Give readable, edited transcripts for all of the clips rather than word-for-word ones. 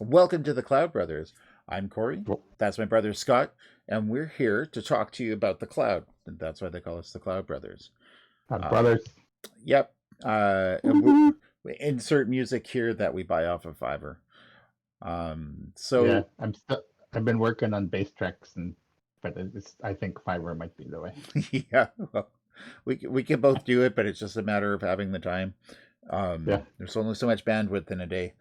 Welcome to the Cloud Brothers. I'm Corey. Well, That's my brother Scott, and we're here to talk to you about the cloud. And that's why they call us the Cloud Brothers. Uh, brothers. yep. And Woo-hoo. we insert music here that we buy off of Fiverr. Yeah, So I've been working on bass tracks, but I think Fiverr might be the way. yeah, well, we can both do it, but it's just a matter of having the time. Yeah, There's only so much bandwidth in a day.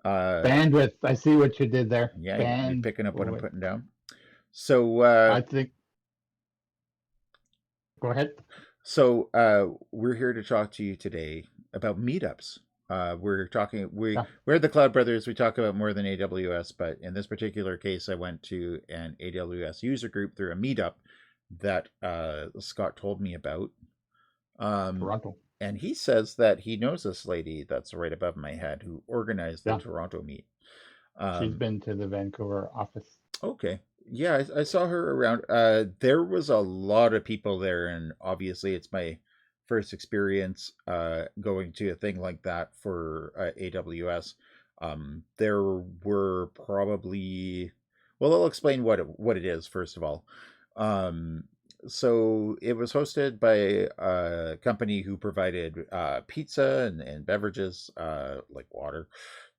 bandwidth. I see what you did there. Yeah, you're picking up what I'm Bandwidth. putting down. So I think. Go ahead. we're here to talk to you today about meetups. Yeah, We're the Cloud Brothers. We talk about more than AWS, but in this particular case, I went to an AWS user group through a meetup that Scott told me about. Toronto. And he says that he knows this lady that's right above my head who organized the Yeah, Toronto meet. she's Um, been to the Vancouver office. Okay. Yeah, I saw her around. There was a lot of people there, and obviously, it's my first experience going to a thing like that for AWS. There were probably, well, I'll explain what it is first of all. Um, so it was hosted by a company who provided pizza and beverages like water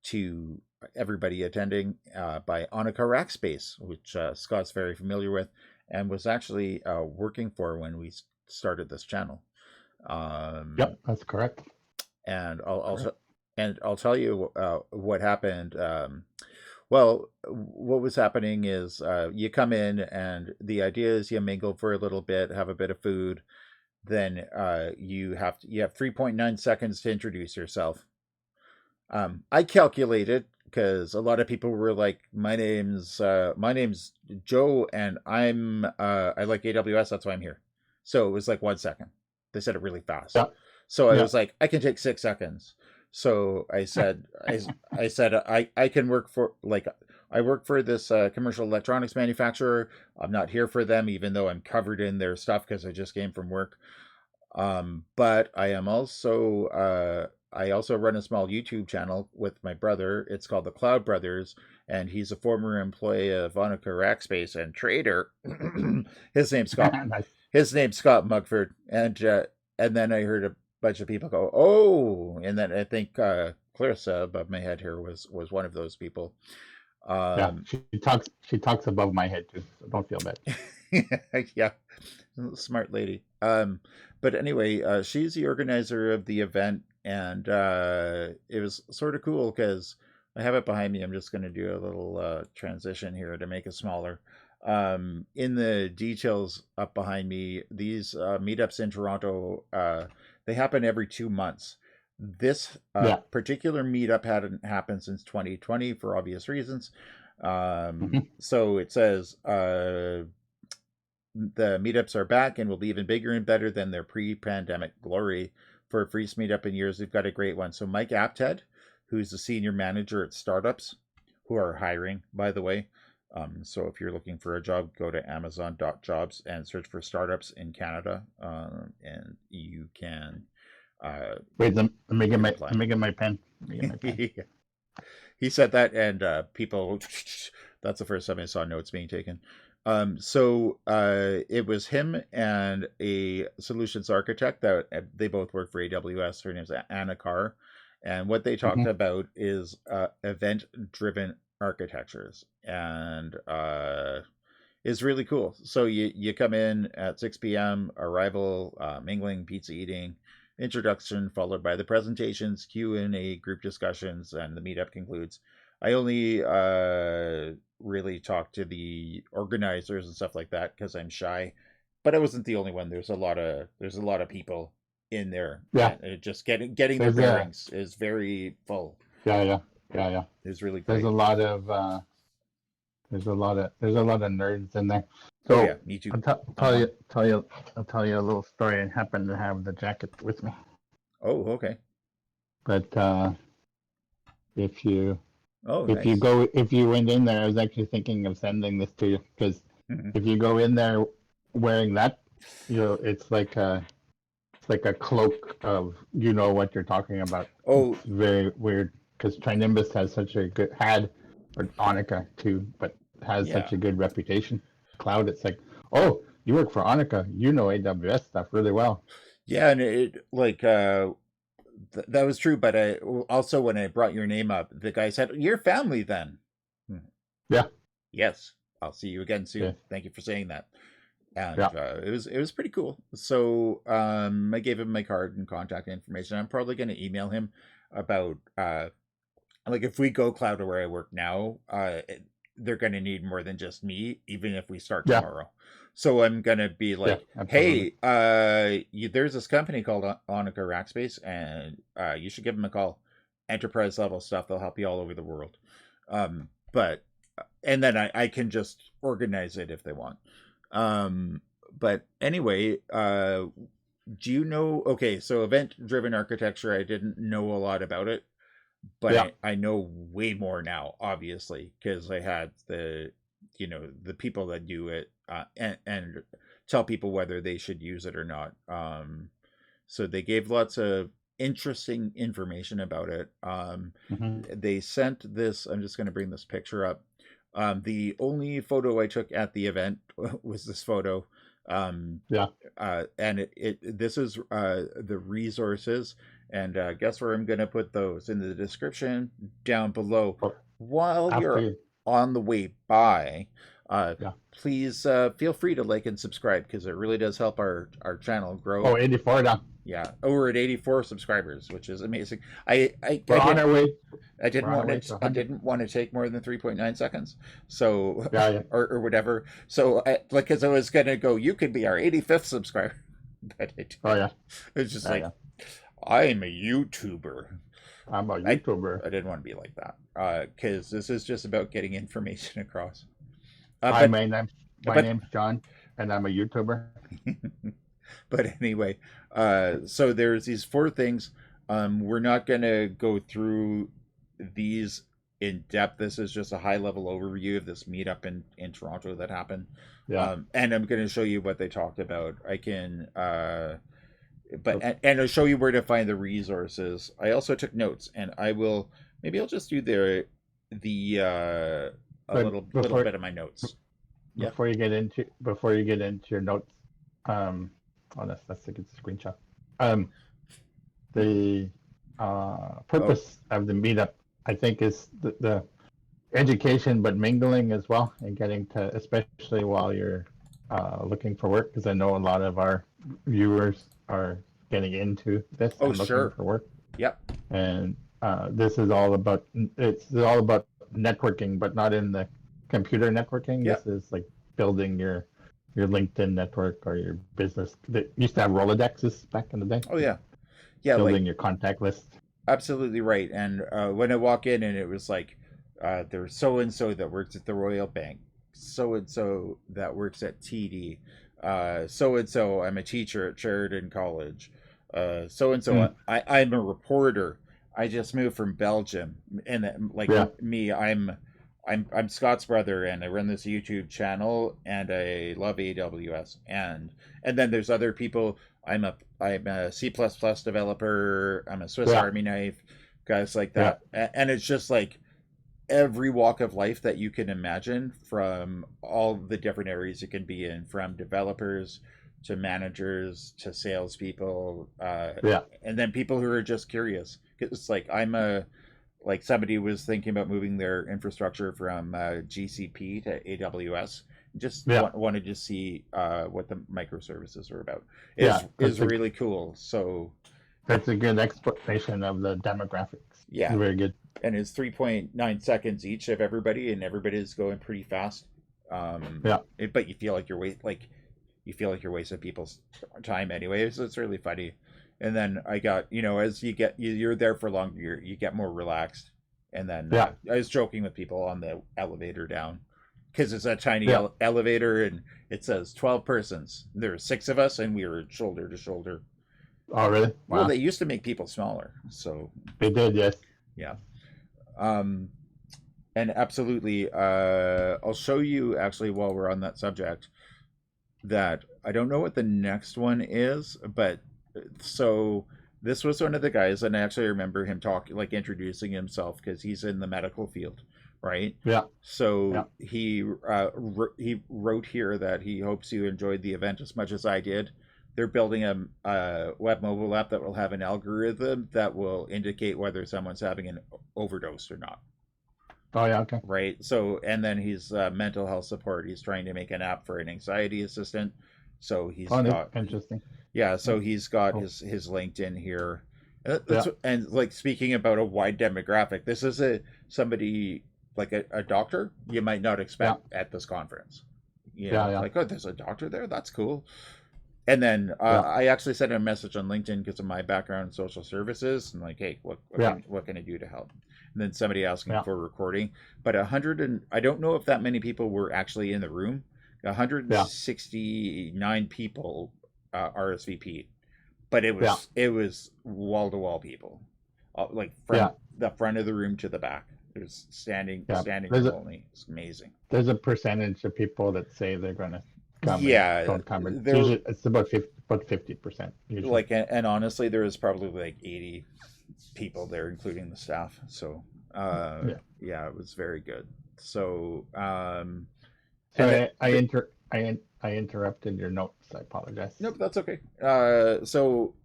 to everybody attending by Onica Rackspace, which Scott's very familiar with and was actually working for when we started this channel. Um, Yep, that's correct. and Correct. I'll tell you what happened. Well, what was happening is you come in, and the idea is you mingle for a little bit, have a bit of food, then you have 3.9 seconds to introduce yourself. I calculated because a lot of people were like, my name's Joe, and I like AWS. That's why I'm here." So it was like 1 second. They said it really fast. Yeah, So I yeah. was like, I can take 6 seconds. So I said I can work for like I work for this commercial electronics manufacturer. I'm not here for them, even though I'm covered in their stuff because I just came from work. But I also run a small YouTube channel with my brother. It's called the Cloud Brothers, and he's a former employee of Onica Rackspace and trader. his name's Scott. Nice. His name's Scott Mugford, and then I heard a bunch of people go, "Oh!" And then I think Clarissa above my head here was one of those people. Yeah, Um, she talks above my head too, so don't feel bad. yeah, smart lady. But anyway, she's the organizer of the event, and it was sort of cool because I have it behind me. I'm just going to do a little transition here to make it smaller. In the details up behind me, these meetups in Toronto, they happen every 2 months. This Yeah. particular meetup hadn't happened since 2020 for obvious reasons. Mhm. So it says the meetups are back and will be even bigger and better than their pre-pandemic glory. For a first meetup in years, we've got a great one. So Mike Apted, who's the senior manager at startups, who are hiring, by the way. So if you're looking for a job, go to amazon.jobs and search for startups in Canada, and you can Wait, you can apply. let me get my pen. Let me get my pen. He said that, and people. That's the first time I saw notes being taken. It was him and a solutions architect that they both work for AWS. Her name's Anna Kaur, and what they talked Mhm. about is event-driven architectures, and is really cool. So you come in at 6 p.m. arrival, mingling, pizza eating, introduction followed by the presentations, Q&A, group discussions, and the meetup concludes. I only really talk to the organizers and stuff like that because I'm shy, but I wasn't the only one. There's a lot of people in there, Yeah, and it just getting their there's a bearings is very full. yeah, yeah, yeah, yeah. Is really There's a great. lot of there's a lot of nerds in there. Oh yeah, So me too. I'll t- I'm one. I'll tell you a little story. I happen to have the jacket with me, Oh, okay. but if you Oh, nice. if you went in there, I was actually thinking of sending this to you because if you go in there wearing that, it's like a cloak of what you're talking about. Oh, It's very weird because Trinimbus has such a good had or Onica too, but has Yeah. such a good reputation. Cloud, it's like, oh, you work for Onica, you know AWS stuff really well. Yeah, and it like that was true, but I also when I brought your name up, the guy said, "Your family then." Hmm. Yeah, Yes, I'll see you again yeah, soon. Thank you for saying that. And yeah, it was pretty cool. So I gave him my card and contact information. I'm probably going to email him about like if we go cloud to where I work now, they're going to need more than just me, even if we start yeah, tomorrow. So I'm going to be yeah, like, absolutely. hey, there's this company called Onica Rackspace, and you should give them a call. Enterprise level stuff. They'll help you all over the world. But and then I can just organize it if they want. Um, but anyway, do you know? Okay, so event driven architecture, I didn't know a lot about it, but Yeah, I know way more now, obviously, because I had the people that do it and tell people whether they should use it or not. So they gave lots of interesting information about it. hmm They sent this. I'm just going to bring this picture up. The only photo I took at the event was this photo. Um, yeah. and this is the resources, and guess where I'm going to put those in the description down below. Oh, While after you're you, on the way by, yeah. please feel free to like and subscribe because it really does help our channel Oh, grow. 84 down. Yeah, we're at 84 subscribers, which is amazing. I We're on didn't our way. I didn't We're on our want way to it. I 100. didn't want to take more than 3.9 seconds. So, Yeah, yeah, or whatever. So, because I was gonna go, you could be our 85th subscriber, but oh yeah, it's just yeah, like yeah. I'm a YouTuber. I'm a I YouTuber. I didn't want to be like that. Because this is just about getting information across. Hi, But my but name's John, and I'm a YouTuber. but anyway, so there's these four things. We're not gonna go through these in depth. This is just a high level overview of this meetup in Toronto that happened. Yeah. And I'm gonna show you what they talked about. I can but Oh, and I'll show you where to find the resources. I also took notes, and I will maybe I'll just do the a but little bit of my notes. Yeah. before you get into your notes, um, oh that's a good screenshot. Um, the Oh, purpose of the meetup, I think, is the education, but mingling as well, and getting to, especially while you're looking for work, because I know a lot of our viewers are getting into this oh, and looking sure. for work, Yep. and this is all about networking, but not in the computer networking. This Yep. is like building your LinkedIn network or your business that used to have Rolodexes back in the day. Oh, yeah. Yeah. Like Building your contact list. absolutely right. And when I walk in, and it was like, there's so and so that works at the Royal Bank, so and so that works at TD, so and so I'm a teacher at Sheridan College, so and Mm, so I'm a reporter. I just moved from Belgium, and like yeah, me, I'm Scott's brother, and I run this YouTube channel, and I love AWS, and then there's other people. I'm a C++ developer. I'm a Swiss yeah, Army knife, guys like yeah, that, and it's just like every walk of life that you can imagine from all the different areas it can be in, from developers to managers to salespeople, yeah, and then people who are just curious. It's like like somebody was thinking about moving their infrastructure from GCP to AWS. Just yeah, wanted to see what the microservices are about. yeah. Is really cool. So That's a good explanation of the demographics. yeah, Very good. and it's 3.9 seconds each of everybody, and everybody's going pretty fast. Yeah, But you feel like you're wasting people's time anyway. So it's really funny. And then I got as you're there for longer, you get more relaxed. And then yeah, I was joking with people on the elevator down because it's a tiny yeah. elevator, and it says 12 persons. There were six of us, and we were shoulder to shoulder. Oh, really? Well, they Wow. used to make people smaller, so They did, yes. yeah. Um, and absolutely, I'll show you actually while we're on that subject that I don't know what the next one is, but so This was one of the guys, and I actually remember him talking, like introducing himself because he's in the medical field, right? Yeah. Yeah. So he wrote here that he hopes you enjoyed the event as much as I did. They're building a web mobile app that will have an algorithm that will indicate whether someone's having an overdose or not. Oh yeah. Okay. Right. So, and then he's mental health support. He's trying to make an app for an anxiety assistant. So he's Oh, got, interesting. yeah. So Yeah. he's got Cool. his LinkedIn here. Yeah. And like speaking about a wide demographic, this is a somebody like a doctor you might not Yeah. expect at this conference. You Yeah. know, Yeah. like, oh, there's a doctor there. That's cool. And then Yeah. I actually sent him a message on LinkedIn because of my background in social services, and like, hey, Yeah. what can I do to help? And then somebody asking Yeah. for a recording, but 100 and I don't know if that many people were actually in the room. Yeah. 169 people RSVP'd, but Yeah. it was wall to wall people, like Yeah. from the front of the room to the back. It was Yeah. standing There's room a only. It's amazing. there's a percentage of people that say they're gonna come and Yeah, don't come. It's there usually it's about 50% usually. like and honestly there was probably like 80 people there including the staff, so Yeah. yeah, it was very good. So and So I interrupted your notes. I apologize. nope, that's okay. So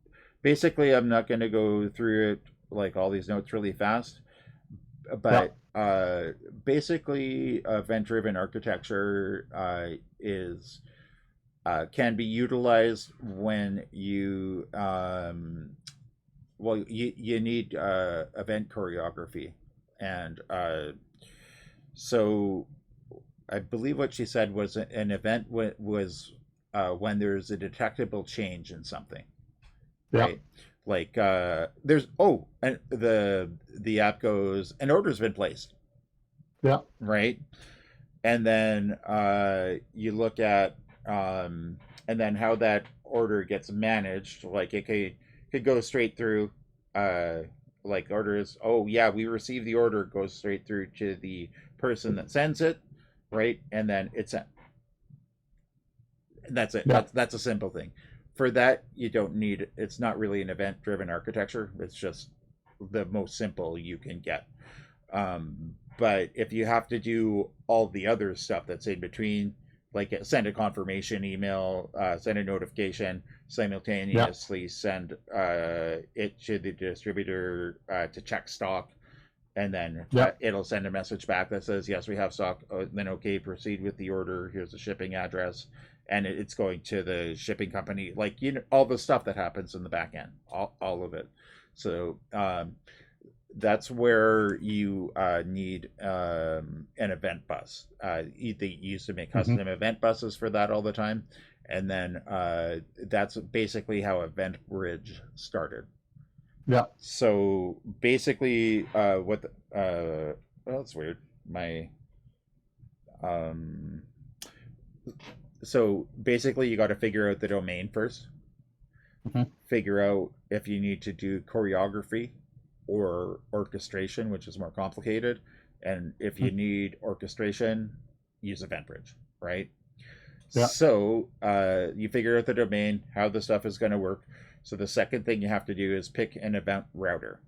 basically I'm not going to go through it like all these notes really fast, Yeah. but basically event driven architecture is can be utilized when you well, you need event choreography, and so I believe what she said was an event was when there's a detectable change in something, Yeah. right? Like there's oh, and the app goes an order's been placed, Yeah. right? And then you look at and then how that order gets managed. Like it could go straight through. Uh, like orders. Oh yeah, we received the order. Goes straight through to the person that sends it, right? And then it's sent. That's it. Yeah. That's a simple thing. For that, you don't need. It's not really an event-driven architecture. It's just the most simple you can get. But if you have to do all the other stuff that's in between, like send a confirmation email, send a notification, Yeah. simultaneously send it to the distributor to check stock, and then Yeah. it'll send a message back that says, yes, we have stock. Then, okay, proceed with the order. Here's the shipping address. And it's going to the shipping company, like, you know, all the stuff that happens in the back end, all of it. So, that's where you need an event bus. They used to make Hmm. custom event buses for that all the time, and then that's basically how Event Bridge started. Yeah. So basically, well, that's weird. My um, so basically, you got to figure out the domain first. Hmm. Figure out if you need to do choreography or orchestration, which is more complicated. And if you need orchestration, use EventBridge, right? Yeah. So you figure out the domain, how the stuff is going to work. So the second thing you have to do is pick an event router.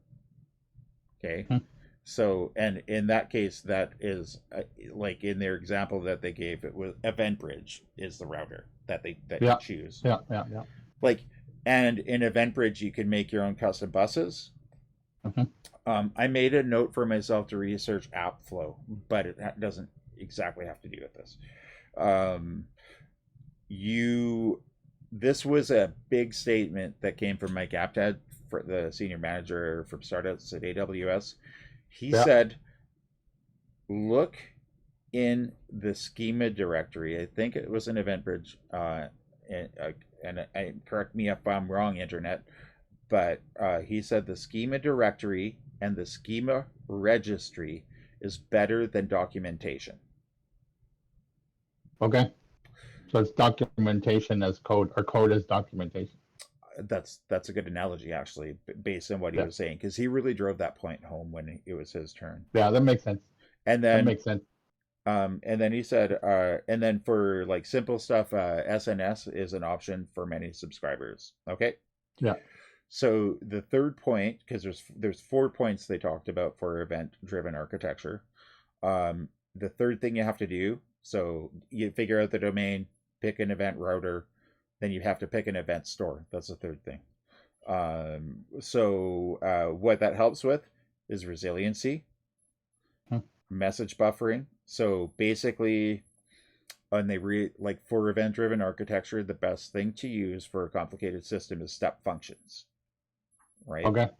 Okay. Hmm. So, and in that case, that is like in their example that they gave, it was EventBridge is the router that Yeah. you choose. Yeah. Yeah. Yeah. Like, and in EventBridge, you can make your own custom buses. Hmm. I made a note for myself to research app flow, but it doesn't exactly have to do with this. You, this was a big statement that came from Mike Apted, for the senior manager from startups at AWS. He Yeah. said, look in the schema directory. I think it was an EventBridge, and correct me if I'm wrong, internet, but he said the schema directory and the schema registry is better than documentation. Okay. So it's documentation as code, or code as documentation. That's a good analogy, actually, based on what he Yeah. was saying, because he really drove that point home when it was his turn. Yeah, that makes sense. And That then makes sense. and then he said, and then for like simple stuff, SNS is an option for many subscribers. Okay. Yeah. So the third point, because there's 4 points they talked about for event-driven architecture. The third thing you have to do, so you figure out the domain, pick an event router, then you have to pick an event store. That's the third thing. What that helps with is resiliency, Hmm. message buffering. So basically, like for event-driven architecture, the best thing to use for a complicated system is step functions, right? Okay.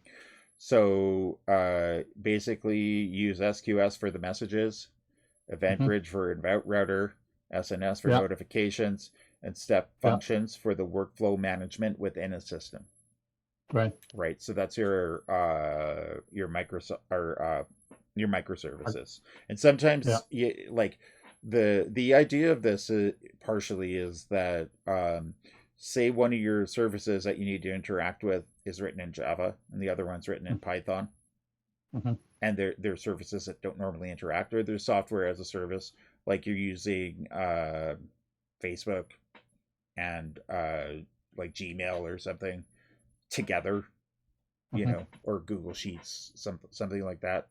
So basically, use SQS for the messages, Event Hmm. Bridge for event router, SNS for Yeah. notifications, and step Yeah. functions for the workflow management within a system. Right. Right. So that's your Microsoft or your microservices. And Yeah. sometimes like the idea of this partially is that say one of your services that you need to interact with is written in Java and the other one's written in Python, Mm-hmm. and they're services that don't normally interact, or there's software as a service, like you're using Facebook and like Gmail or something together, Mm-hmm. or Google Sheets, something like that.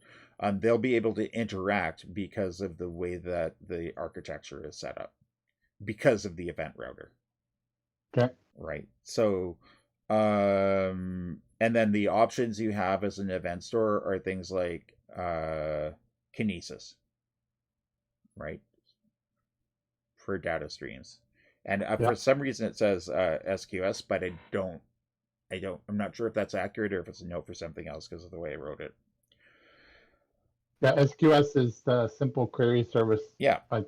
They'll be able to interact because of the way that the architecture is set up, because of the event router, Okay. right? So, and then the options you have as an event store are things like Kinesis, right, for data streams. And Yeah. for some reason it says SQS, but I'm not sure if that's accurate or if it's a note for something else because of the way I wrote it. Yeah. SQS is the simple query service. Yeah. I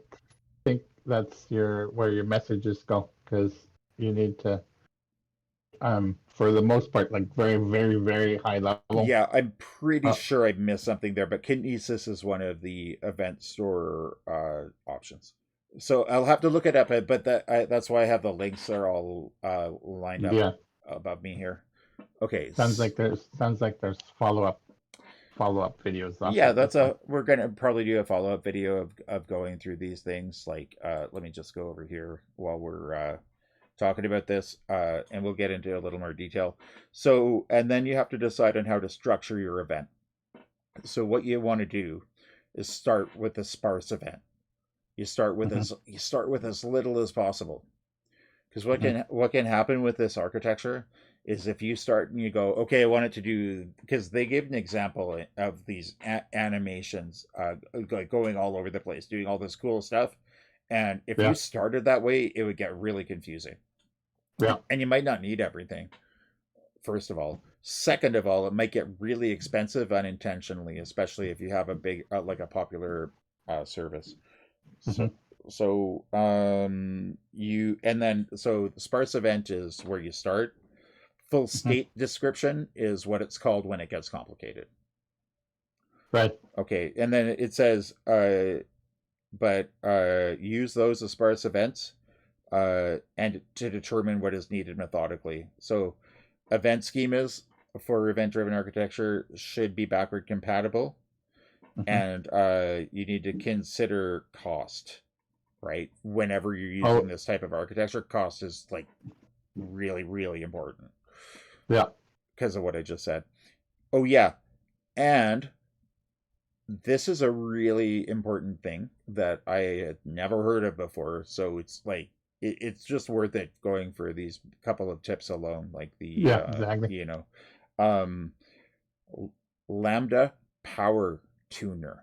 think that's where your messages go, because you need to, for the most part, like very, very, very high level. Yeah, I'm pretty Uh, sure I missed something there, but Kinesis is one of the event store options. So I'll have to look it up, but that's why I have the links are all lined up yeah. above me here. Okay. Sounds like there's follow-up videos Yeah, after this one. we're gonna probably do a follow-up video of going through these things. Like let me just go over here while we're talking about this, and we'll get into a little more detail. So, and then you have to decide on how to structure your event. So what you want to do is start with a sparse event. Mm-hmm. You start with as little as possible. Because Mm-hmm. what can happen with this architecture is if you start and you go, okay, I want it to do, because they gave an example of these animations like going all over the place, doing all this cool stuff. And if you Yeah. started that way, it would get really confusing. Yeah. And you might not need everything, first of all. Second of all, it might get really expensive unintentionally, especially if you have a big, like a popular service. Mm-hmm. So the sparse event is where you start. Full Mm-hmm. state description is what it's called when it gets complicated. Right. Okay, and then it says, but use those as sparse events, and to determine what is needed methodically. So event schemas for event-driven architecture should be backward compatible, Mm-hmm. and you need to consider cost, right? Whenever you're using Oh, this type of architecture, cost is like really, really important yeah. because of what I just said. Oh, yeah. And this is a really important thing that I had never heard of before. So it's like, it's just worth it going for these couple of tips alone, like Yeah. Exactly. um, Lambda Power Tuner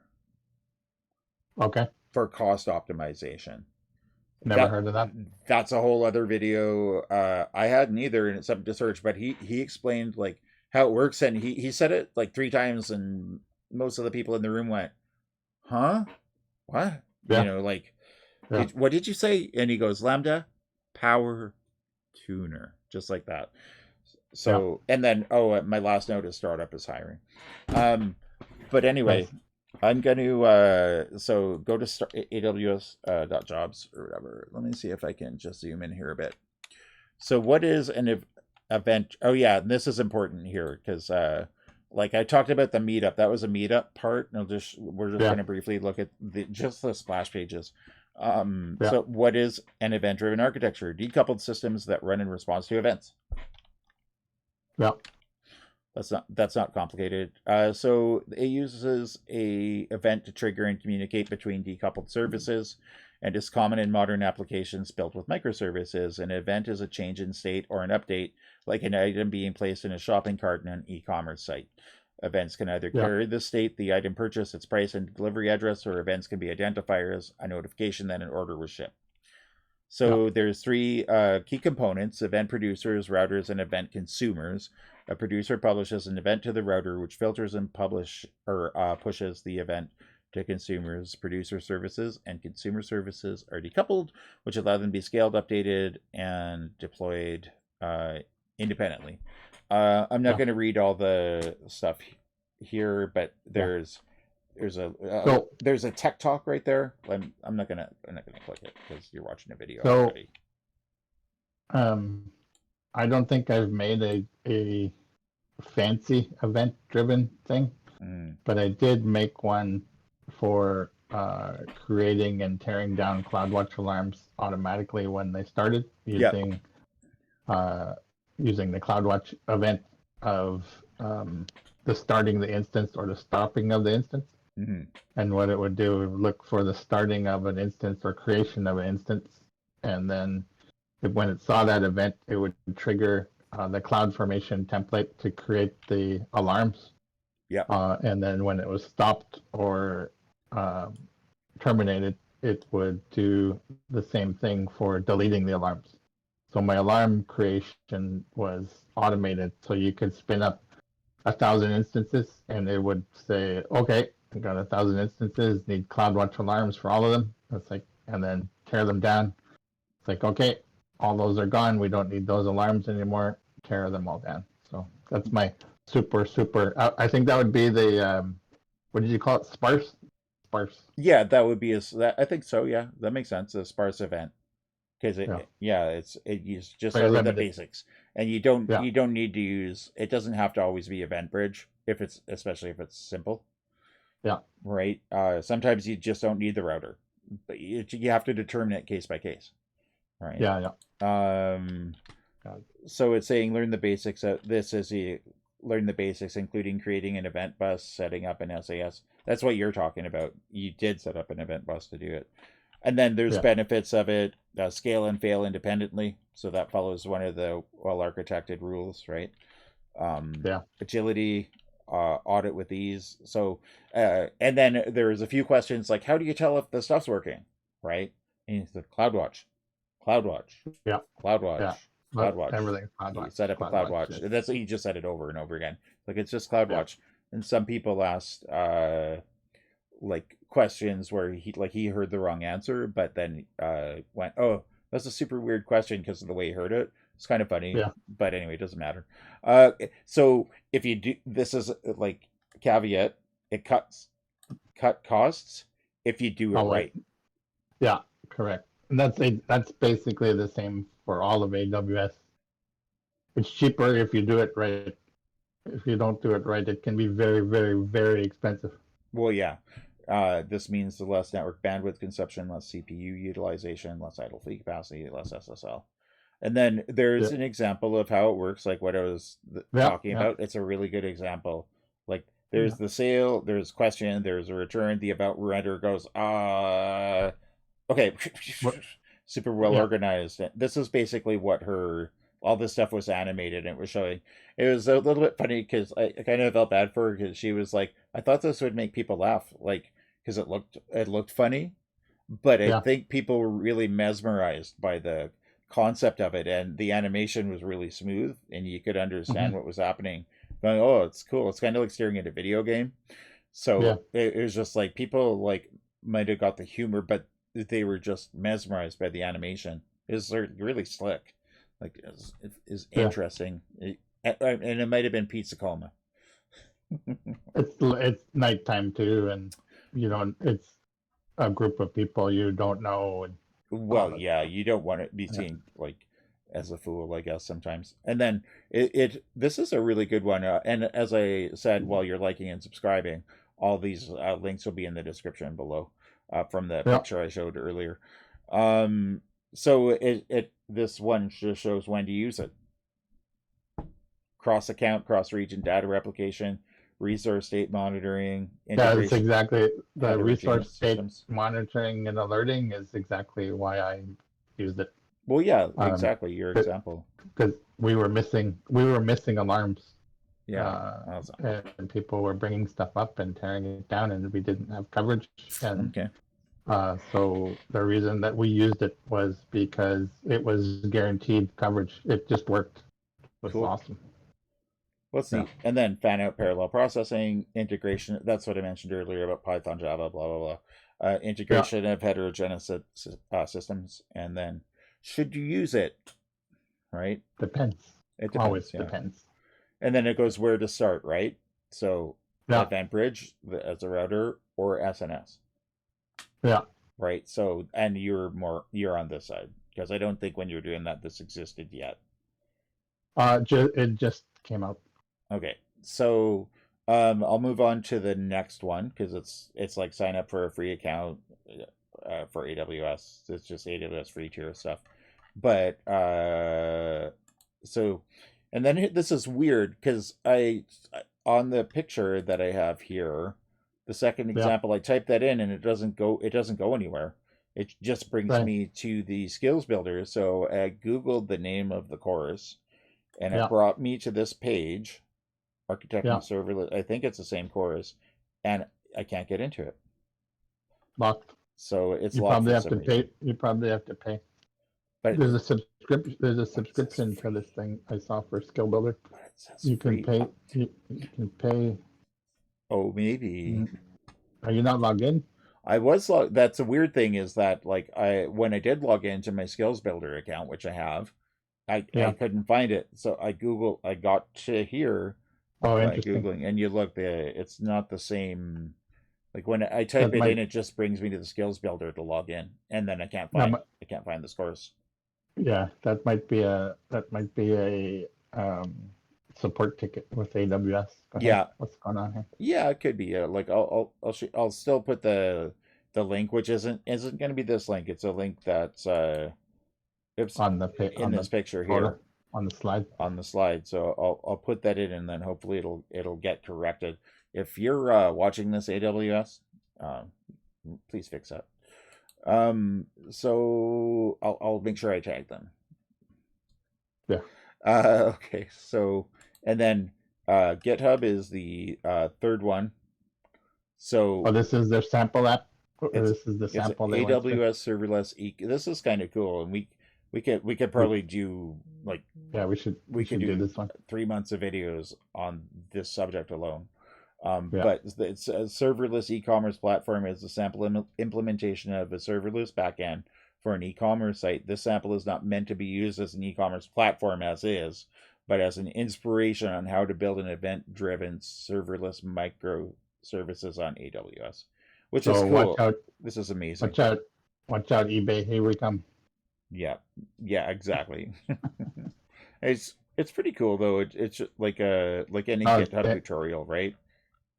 Okay. for cost optimization. Never that heard of that. that's a whole other video. I hadn't either, and it's something to search. But he explained like how it works, and he said it like 3 times, and most of the people in the room went, "Huh? What?" Yeah. Like, Yeah. what did you say? And he goes, "Lambda Power Tuner," just like that. Yeah. So, and then my last note is startup is hiring. But anyway, Nice. I'm going to so go to AWS .jobs or whatever. Let me see if I can just zoom in here a bit. So what is an event? Oh yeah, and this is important here because like I talked about the meetup. That was a meetup part. And we're just Yeah. going to briefly look at just the splash pages. Yeah. So what is an event-driven architecture? Decoupled systems that run in response to events. Yeah. That's not complicated. So it uses a event to trigger and communicate between decoupled services, and is common in modern applications built with microservices. An event is a change in state or an update, like an item being placed in a shopping cart in an e-commerce site. Events can either Yeah, carry the state, the item purchase, its price, and delivery address, or events can be identifiers, a notification that an order was shipped. yeah, So there's three key components: event producers, routers, and event consumers. A producer publishes an event to the router, which filters and pushes the event to consumers. Producer services and consumer services are decoupled, which allow them to be scaled, updated, and deployed independently. I'm not yeah. going to read all the stuff here, but Yeah. So, there's a tech talk right there. I'm not gonna click it because you're watching a video so already. um, I don't think I've made a fancy event driven thing, Mm. but I did make one for creating and tearing down CloudWatch alarms automatically when they started Yep. uh, using the CloudWatch event of the starting the instance or the stopping of the instance. Mm-hmm. And what it would do, it would look for the starting of an instance or creation of an instance, and then when it saw that event, it would trigger the CloudFormation template to create the alarms. Yep. And then when it was stopped or um, terminated, it would do the same thing for deleting the alarms. So my alarm creation was automated, so you could spin up 1,000 instances, and it would say, "Okay, I got 1,000 instances. Need CloudWatch alarms for all of them." It's like, and then tear them down. It's like, okay, all those are gone. We don't need those alarms anymore. Tear them all down. So that's my super. I think that would be the what did you call it? Sparse. Yeah, that would be that. I think so. Yeah, that makes sense. A sparse event, because Yeah, it uses just very the limited. basics, and you don't Yeah, you don't need to use. It doesn't have to always be Event Bridge if it's especially if it's simple, yeah, right? Sometimes you just don't need the router, but you have to determine it case by case, right? yeah, yeah. Um, so it's saying learn the basics. This is the learn the basics, including creating an event bus, setting up an SAS. That's what you're talking about. You did set up an event bus to do it. And then there's Yeah, benefits of it: scale and fail independently. So that follows one of the well architected rules, right? yeah. Agility, audit with ease. So, and then there's a few questions like, how do you tell if the stuff's working, right? And it's the CloudWatch, CloudWatch, Yeah, CloudWatch, yeah. But CloudWatch. everything's You CloudWatch. set up a CloudWatch. CloudWatch. Yes. That's he just said it over and over again. Like it's just Yeah. CloudWatch. And some people asked like questions where he heard the wrong answer, but then went, "Oh, that's a super weird question because of the way he heard it." It's kind of funny, Yeah. but anyway, it doesn't matter. So if you do this is like caveat, it cut costs if you do it Oh, wait. right. Yeah. Correct. And that's basically the same for all of AWS. It's cheaper if you do it right. If you don't do it right, it can be very expensive. Well, yeah. This means the less network bandwidth consumption, less CPU utilization, less idle fleet capacity, less SSL. And then Yeah. there's an example of how it works, like what I was Yeah. talking Yeah. about. It's a really good example. Like Yeah. there's the sale, there's question, there's a return. The about render goes, okay, What? super well Yeah. organized. This is basically what all this stuff was animated and it was showing. It was a little bit funny because I kind of felt bad for her because she was like, I thought this would make people laugh, like because it looked funny, but I Yeah. think people were really mesmerized by the concept of it, and the animation was really smooth, and you could understand Hmm. what was happening. Going, oh, it's cool. It's kind of like staring at a video game. Yeah. So it was just like people like might have got the humor, but they were just mesmerized by the animation. It was really slick, like it is Yeah. interesting, and it might have been pizza coma. It's nighttime too, and you know it's a group of people you don't know and all Well, that yeah, stuff. you don't want to be Yeah. seen like as a fool, I guess sometimes. And then this is a really good one. And as I said, while you're liking and subscribing, all these links will be in the description below from the Yeah. picture I showed earlier. So this one just shows when to use it. cross-account, cross-region data replication, resource state monitoring, Yeah, that's integration, exactly the heterogeneous resource state systems. monitoring and alerting is exactly why I used it. Well, yeah, Um, exactly. Your example. because we were missing alarms, Yeah, awesome. and people were bringing stuff up and tearing it down, and we didn't have coverage. And Okay, so the reason that we used it was because it was guaranteed coverage. It just worked. It was cool. awesome. Let's Yeah, see. And then fan out parallel processing, integration. That's what I mentioned earlier about Python, Java, blah, blah, blah. yeah. Integration of heterogeneous systems. And then, should you use it? Right? Depends. It Always depends, yeah. depends. And then it goes where to start, right? So, Yeah, Event Bridge as a router or SNS, yeah. right? So, and you're on this side because I don't think when you were doing that, this existed yet. It just came out. Okay, so I'll move on to the next one because it's like sign up for a free account for AWS. It's just AWS free tier stuff. But so, and then this is weird because I on the picture that I have here, the second Yeah, example, I type that in and it doesn't go. It doesn't go anywhere. It just brings right. me to the skills builder. So I googled the name of the course, and it Yeah, brought me to this page, architecting yeah. serverless. I think it's the same course, and I can't get into it. Locked. So it's You locked probably for have some to reason. pay. You probably have to pay. But There's a subscription. There's a it says subscription for free. this thing I saw for Skill Builder. But it says You can free. pay. You can pay. Oh, maybe. Are you not logged in? I was that's a weird thing is that like when I did log into my skills builder account, which I have, I Yeah. couldn't find it. So I got to here Oh, by interesting. Googling, and you look, it's not the same. Like when I type That it might. in, it just brings me to the skills builder to log in, and then That might. I can't find this course. Yeah. That might be a. That might be a support ticket with AWS. Go ahead. Yeah, What's going on here? yeah, it could be. Like I'll still put the link, which isn't going to be this link. It's a link that's it's On the in on this the picture photo here on the slide. on the slide. So I'll put that in, and then hopefully it'll get corrected. If you're watching this AWS, please fix that. So I'll make sure I tag them. Yeah. Okay. So and then GitHub is the third one. So Oh, this is their sample app. Or it's this is the it's sample they went through. AWS Serverless. This is kind of cool, and we could probably do like Yeah, we should do this one. 3 months of videos on this subject alone. Yeah. But it's a serverless e-commerce platform is a sample implementation of a serverless backend for an e-commerce site. This sample is not meant to be used as an e-commerce platform as is, but as an inspiration on how to build an event-driven serverless microservices on AWS, which is So cool. watch out. This is amazing. Watch out, eBay. Here we come. Yeah, yeah, exactly. It's pretty cool though. It's just like any GitHub tutorial, right?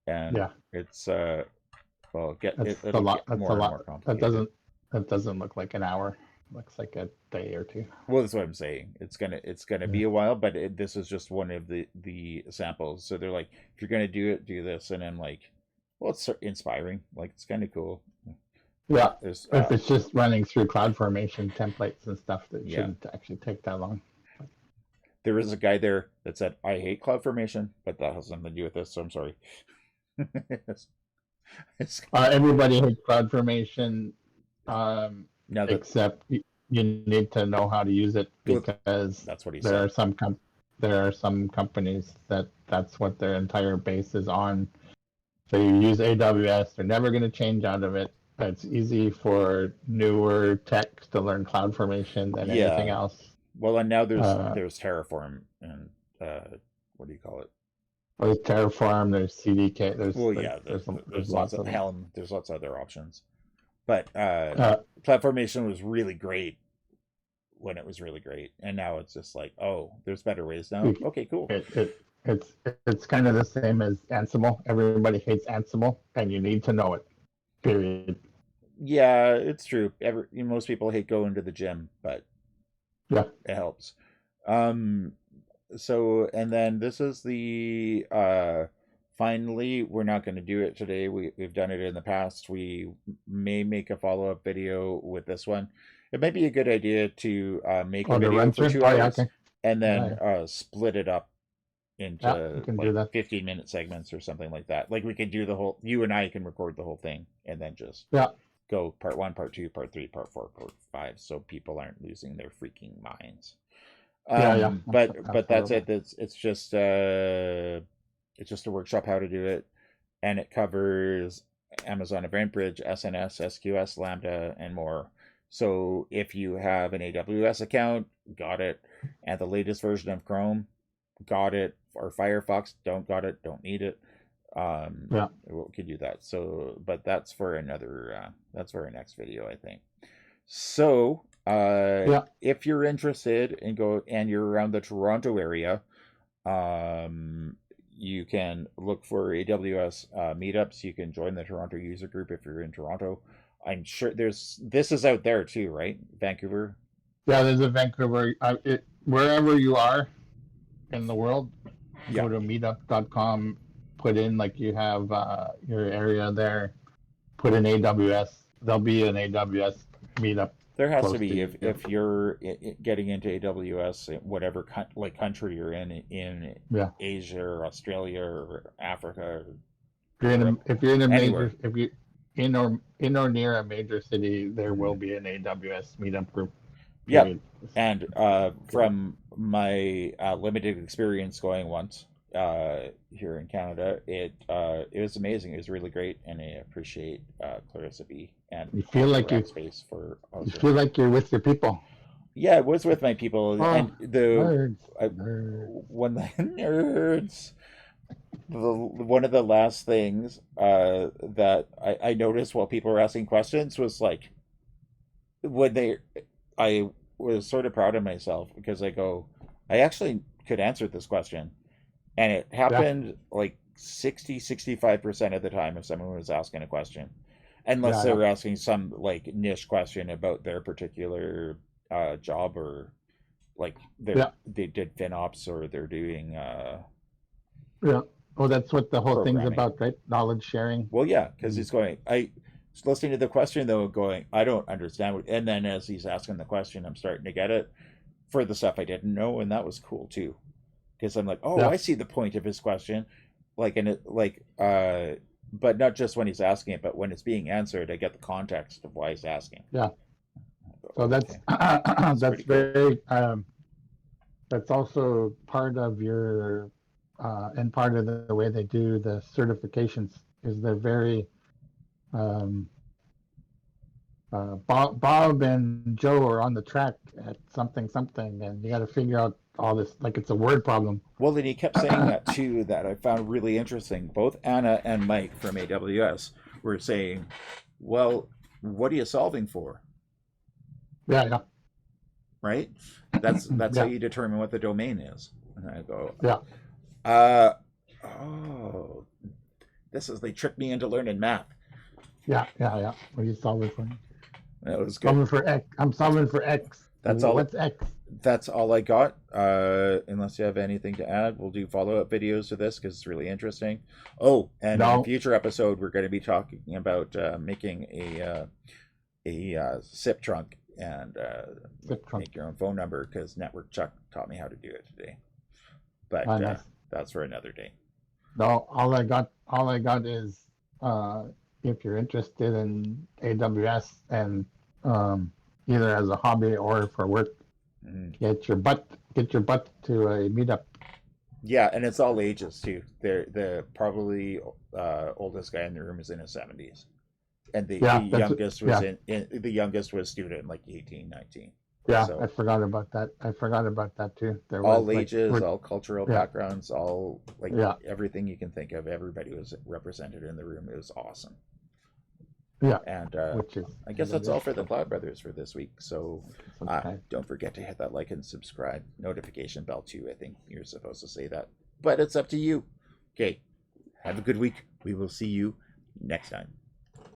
And Yeah. it's well, That's it'll a lot. get That's more a and lot. more complicated. That doesn't look like an hour. Looks like a day or two. Well, that's what I'm saying. It's gonna Yeah. be a while, but this is just one of the samples. So they're like, if you're gonna do it, do this, and then like, well, it's inspiring. Like it's kind of cool. Yeah. There's If it's just running through CloudFormation templates and stuff, that yeah. shouldn't actually take that long. There is a guy there that said, "I hate CloudFormation," but that has nothing to do with this. So I'm sorry. Everybody hates CloudFormation, Now that except you need to know how to use it, because that's what he there said. are some companies that's what their entire base is on. So you use AWS, they're never going to change out of it. It's easy for newer techs to learn CloudFormation than anything else. Well, and now there's Terraform and what do you call it? There's Terraform, there's CDK, there's lots of Helm, there's lots of other options. But CloudFormation was really great when it was really great, and now it's just like, oh, there's better ways now. Okay, cool. It's kind of the same as Ansible. Everybody hates Ansible, and you need to know it. Period. Yeah, it's true. Most people hate going to the gym, but yeah, it helps. So, and then this is the finally, we're not going to do it today. We've done it in the past. We may make a follow-up video with this one. It might be a good idea to make a Oh, the video run for through. 2 Oh yeah, hours okay. and Yeah, then yeah, split it up yeah. We into can do like that. 15-minute segments or something like that. Like we could do the whole, you and I can record the whole thing and then just Yeah, go part 1, part 2, part 3, part 4, part 5, so people aren't losing their freaking minds. yeah, yeah. But that's Absolutely. it. It's just a workshop how to do it, and it covers Amazon Event Bridge, SNS, SQS, Lambda, and more. So if you have an AWS account, got it, and the latest version of Chrome, got it, or Firefox, don't got it, don't need it. Yeah, We could do that. So, but that's for another. That's for our next video, I think. So, yeah. if you're interested and you're around the Toronto area, um, you can look for AWS meetups. You can join the Toronto user group if you're in Toronto. I'm sure this is out there too, right? Vancouver. Yeah, there's a Vancouver. Wherever you are in the world, Yeah, go to meetup.com, put in like you have your area there, put in AWS. There'll be an AWS meetup there has to close to be you. if you're getting into AWS, whatever like country you're in Yeah. Asia or Australia or Africa or Europe, If you're in a anywhere. major, if you in or near a major city, there will be an AWS meetup group. Yep. Period. And from my limited experience going once here in Canada, it was amazing. It was really great, and I appreciate Clarissa B and You feel also like Rackspace for you hosting. feel like you're with your people. Yeah, it was with my people, Oh, and the nerds, I, nerds. when the nerds. One of the last things that I noticed while people were asking questions was like when I was sort of proud of myself because I actually could answer this question. And it Yeah, happened like 65% of the time if someone was asking a question. Unless yeah, they yeah, were asking some like niche question about their particular job or like yeah, they did FinOps or they're doing yeah. Oh, that's what the whole thing's programming. about, right? Knowledge sharing. Well, yeah, because Mm. he's going. I was listening to the question though, going, I don't understand what. And then as he's asking the question, I'm starting to get it for the stuff I didn't know, and that was cool too. Because I'm like, oh, Yeah, I see the point of his question, like, and it like, but not just when he's asking it, but when it's being answered, I get the context of why he's asking. yeah. I go, So oh, that's okay, that's that's pretty cool. very that's also part of your and part of the way they do the certifications is they're very um, Bob and Joe are on the track at something something, and you got to figure out all this like it's a word problem. Well, then he kept saying that too, that I found really interesting. Both Anna and Mike from AWS were saying, well, what are you solving for? Yeah, yeah, Right? That's how yeah, you determine what the domain is. And I go, yeah, uh, oh, this is they tricked me into learning math. yeah, yeah, yeah. What are you solving for? That was good. Solving for X. I'm solving for X. That's all. What's X? That's all I got. Unless you have anything to add, we'll do follow up videos to this because it's really interesting. Oh, and in a No, future episode, we're going to be talking about making a SIP trunk and zip trunk. make your own phone number because Network Chuck taught me how to do it today. But Ah, nice. that's for another day. No, all I got is if you're interested in AWS and either as a hobby or for work, Mm. get your butt to a meetup. Yeah, and it's all ages too. They're the probably oldest guy in the room is in his 70s, and the Yeah, youngest was yeah, the youngest was student like 18, 19. yeah. I So forgot about that. I forgot about that too. There was all like ages, we're all cultural yeah, backgrounds, all like yeah, everything you can think of. Everybody was represented in the room. It was awesome. yeah. And Which is I guess what it that's all is. for the Cloud Brothers for this week. So Subscribe. don't forget to hit that like and subscribe. Notification bell too. I think you're supposed to say that. But it's up to you. Okay. Have a good week. We will see you next time.